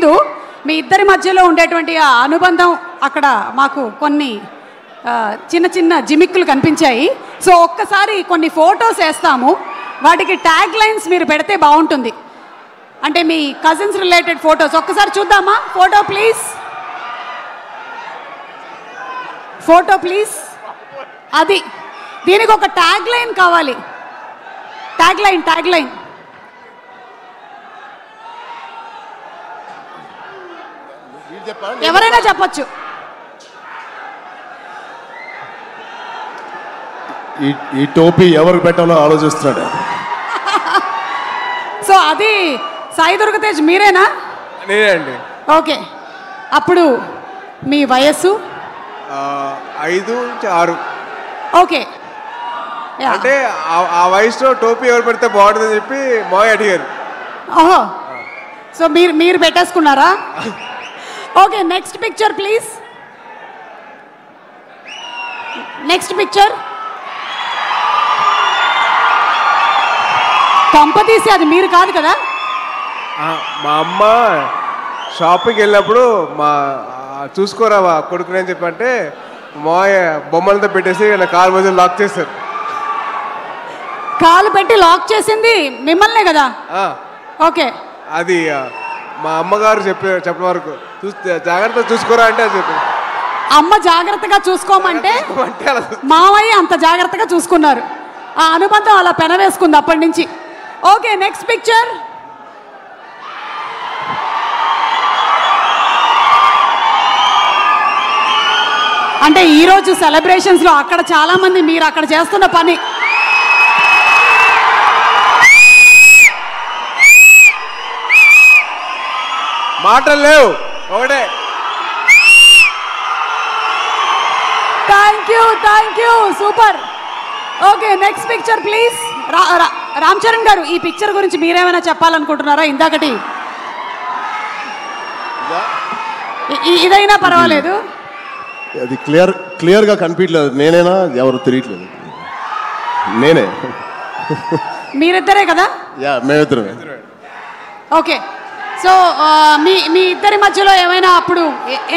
ముందు మీ ఇద్దరి మధ్యలో ఉండేటువంటి ఆ అనుబంధం అక్కడ మాకు కొన్ని చిన్న చిన్న జిమిక్కులు కనిపించాయి. సో ఒక్కసారి కొన్ని ఫొటోస్ వేస్తాము, వాటికి ట్యాగ్ లైన్స్ మీరు పెడితే బాగుంటుంది. అంటే మీ కజిన్స్ రిలేటెడ్ ఫొటోస్ ఒక్కసారి చూద్దామా? Photo please, photo please. అది దీనికి ఒక ట్యాగ్ లైన్ కావాలి. ట్యాగ్ లైన్ ఎవరైనా చెప్పొచ్చు. ఈ టోపీ ఎవరికి పెట్టాలో ఆలోచిస్తున్నాడు. సో అది సాయి దుర్గ తేజ్ మీరేనా? నేనే అండి. ఓకే, అప్పుడు మీ వయస్సు 5 నుంచి 6. ఓకే, అంటే ఆ వయసులో టోపీ ఎవరు పెడితే బాగుంటుందని చెప్పి మాయ అడిగారు. ఓహో, సో మీరు పెట్టేసుకున్నారా? Okay, next picture please. Next picture. కంపతీసి అది మీరు కాదు కదా? మా అమ్మ షాపింగ్కి వెళ్ళినప్పుడు చూసుకోరా కొడుకుని అని చెప్పంటే మాయ బొమ్మలతో పెట్టేసి నా కాలు మధ్యలో లాక్ చేస్తారు. కాలు పెట్టి లాక్ చేసింది మిమ్మల్నే కదా? ఓకే, అది మా అమ్మగారు చెప్పిన వరకు జాగ్రత్తగా చూసుకోరా అంటే అది చెప్పి అమ్మ జాగ్రత్తగా చూసుకోమంటే మావయ్య అంత జాగ్రత్తగా చూసుకున్నారు. ఆ అనుబంధం అలా పెనవేసుకుంది అప్పటి నుంచి. Okay, next picture. అంటే ఈరోజు సెలబ్రేషన్స్లో అక్కడ చాలామంది మీరు అక్కడ చేస్తున్న పని మాటలు లేవు ఒకటే. Thank you super. Okay, next picture please. Ram Charan గారు, ఈ పిక్చర్ గురించి మీరేమైనా చెప్పాలనుకుంటున్నారా? ఇందాకటి ఇదైనా పర్వాలేదు. అది క్లియర్గా కనిపించలేదు. నేనేనా ఎవరు తెలియట్లేదు. నేనే. మీరిద్దరే కదా? యా, మేమిద్దరం. ఓకే, సో మీ ఇద్దరి మధ్యలో ఏమైనా అప్పుడు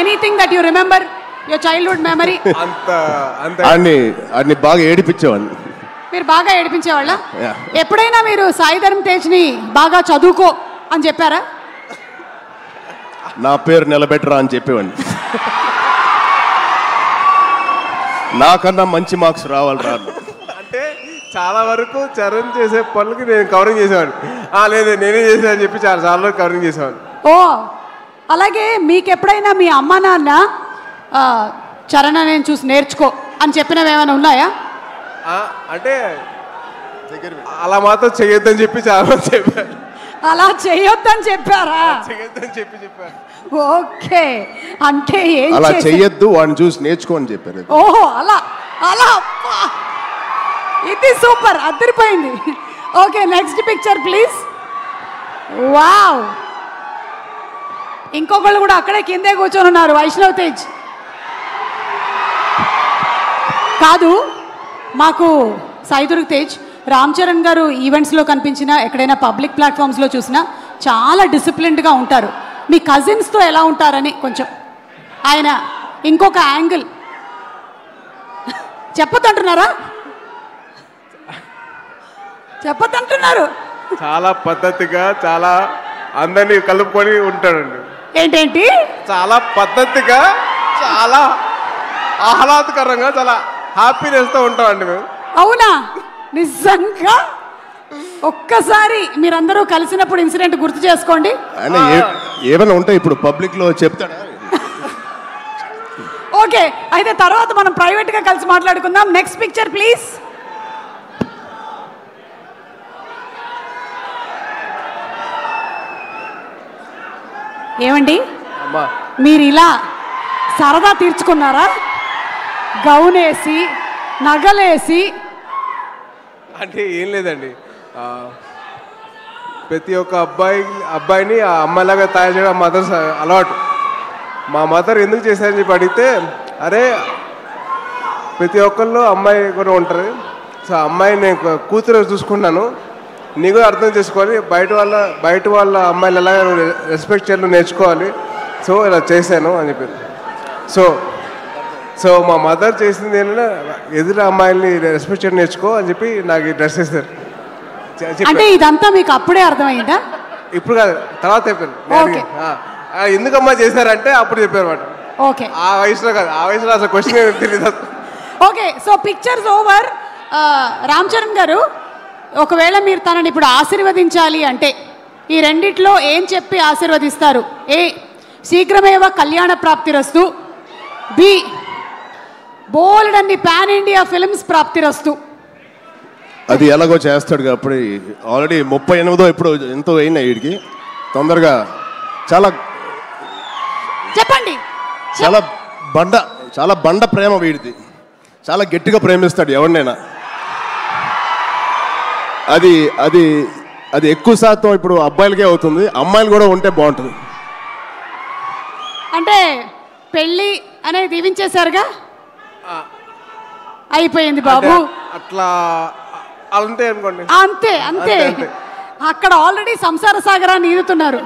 anything that you remember your childhood memory? అన్ని బాగా ఏడిపించేవాడిని. మీరు బాగా ఏడిపించేవాళ్ళ? ఎప్పుడైనా మీరు సాయి ధరమ్ తేజ్ని బాగా చదువుకో అని చెప్పారా? నా పేరు నిలబెట్టరా అని చెప్పేవాడిని. నాకన్నా మంచి మార్క్స్ రావాలి రా. అంటే చాలా వరకు చరణ్ చేసే పనులకి నేను కవరింగ్ చేసేవాడిని. లేదు నేనే చేసా అని చెప్పి చాలా వరకు కవరింగ్ చేసేవాడిని. ఓ, అలాగే మీకు ఎప్పుడైనా మీ అమ్మ నాన్న చరణ్ నేను చూసి నేర్చుకో అని చెప్పినవి ఏమైనా ఉన్నాయా? అంటే అలా మాత్రం చెయ్యొద్దని చెప్పి చాలా మంది చెప్పారు. అలా చెయ్యొద్దని చెప్పారా? చెయ్యొద్దని చెప్పారు. ఓకే, అంటే అలా చెయ్యొద్దు, వాడిని చూసి నేర్చుకో అని చెప్పారు. ఓహో, అలా అలా. ఇది సూపర్, అదిరిపోయింది. Okay, next picture please. Wow, ఇంకొకళ్ళు కూడా అక్కడే కిందే కూర్చొని ఉన్నారు. వైష్ణవ్ తేజ్ కాదు, మాకు సాయి దుర్గ తేజ్, రామ్ చరణ్ గారు ఈవెంట్స్లో కనిపించినా ఎక్కడైనా పబ్లిక్ ప్లాట్ఫామ్స్లో చూసినా చాలా డిసిప్లిన్డ్గా ఉంటారు. మీ కజిన్స్తో ఎలా ఉంటారని కొంచెం ఆయన ఇంకొక యాంగిల్ చెప్పొద్దంటున్నారా? చెప్పొద్దంటున్నారు. చాలా పద్ధతిగా, చాలా అందరినీ కలుపుకొని ఉంటాడండి. ఏంటేంటి? చాలా పద్ధతిగా, చాలా ఆహ్లాదకరంగా, చాలా హ్యాపీనెస్తో ఉంటామండి మేము. అవునా? నిజంగా ఒక్కసారి మీరందరూ కలిసినప్పుడు ఇన్సిడెంట్ గుర్తు చేసుకోండి. ఏమైనా ఉంటే ఇప్పుడు పబ్లిక్ లో చెప్తాడా? ఓకే, అయితే తర్వాత మనం ప్రైవేట్ గా కలిసి మాట్లాడుకుందాం. Next picture please. ఏమండి, మీరు ఇలా సరదా తీర్చుకున్నారా? గౌనేసి నగలేసి? అంటే ఏం లేదండి, ప్రతి ఒక్క అబ్బాయిని ఆ అమ్మాయిలాగా తయారు చేయడం మదర్ అలవాటు. మా మదర్ ఎందుకు చేశారని చెప్పి అడిగితే, అరే ప్రతి ఒక్కళ్ళు అమ్మాయి కూడా ఉంటారు, సో అమ్మాయి నేను కూతురు చూసుకున్నాను, నీకు అర్థం చేసుకోవాలి, బయట వాళ్ళ అమ్మాయిలు ఎలాగ రెస్పెక్ట్ చేయాలో నేర్చుకోవాలి. సో ఇలా చేశాను అని చెప్పారు. సో మా మదర్ చేసింది ఏంటంటే ఎదురు అమ్మాయిల్ని రెస్పెక్ట్ చేయడం నేర్చుకో అని చెప్పి నాకు డ్రెస్ చేశారు. అంటే ఇదంతా మీకు అప్పుడే అర్థమైందా? ఇప్పుడు కాదు, తర్వాత చెప్పారు. ఎందుకమ్మా చేశారంటే అప్పుడు చెప్పారు మాట. ఓకే, ఆ వయసులో కాదు, ఆ వయసులో అసలు క్వశ్చన్ తెలియదు. Okay, so pictures over. Ram Charan గారు, ఒకవేళ మీరు తనని ఇప్పుడు ఆశీర్వదించాలి అంటే ఈ రెండిట్లో ఏం చెప్పి ఆశీర్వదిస్తారు? ఏ, శీఘ్రమేవ కళ్యాణ ప్రాప్తిరస్తు. బి, బోల్డ్ అన్ని పాన్ ఇండియా ఫిల్మ్స్ ప్రాప్తిరస్తు. అది ఎలాగో చేస్తాడు కాబట్టి ఆల్రెడీ 38 ఇప్పుడు ఎంతో అయినా వీడికి తొందరగా చాలా చెప్పండి. చాలా బండ ప్రేమ వీడిది. చాలా గట్టిగా ప్రేమిస్తాడు ఎవరినైనా. అది అది అది ఎక్కువ శాతం ఇప్పుడు అబ్బాయిలకే అవుతుంది, అమ్మాయిలు కూడా ఉంటే బాగుంటుంది. అంటే పెళ్ళి అనేది దీవించేశారుగా, అయిపోయింది బాబు. అట్లా అంతే అనుకోండి. అంతే అంతే, అక్కడ ఆల్రెడీ సంసార సాగరాన్ని ఈదుతున్నారు.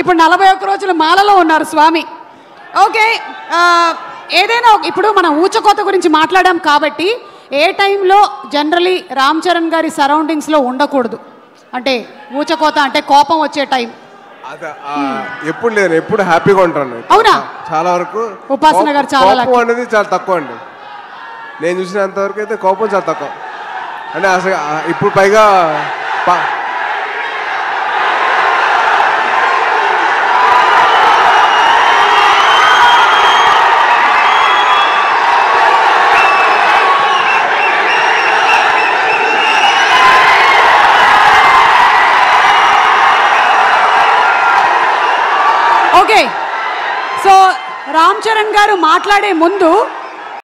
ఇప్పుడు 41 రోజుల మాలలో ఉన్నారు స్వామి. ఓకే, ఏదైనా ఇప్పుడు మనం ఊచకోత గురించి మాట్లాడాం కాబట్టి ఏ టైంలో జనరలీ రామ్ చరణ్ గారి సరౌండింగ్స్లో ఉండకూడదు? అంటే ఊచకోత అంటే కోపం వచ్చే టైం. ఎప్పుడు లేదు, ఎప్పుడు హ్యాపీగా ఉంటాను. అవునా? చాలా వరకు ఉపాసన గారు చాలా కోపం అనేది చాలా తక్కువ అండి. నేను చూసినంత వరకు అయితే కోపం చాలా తక్కువ. అంటే అసలు ఇప్పుడు పైగా ఓకే, సో రామ్ చరణ్ గారు మాట్లాడే ముందు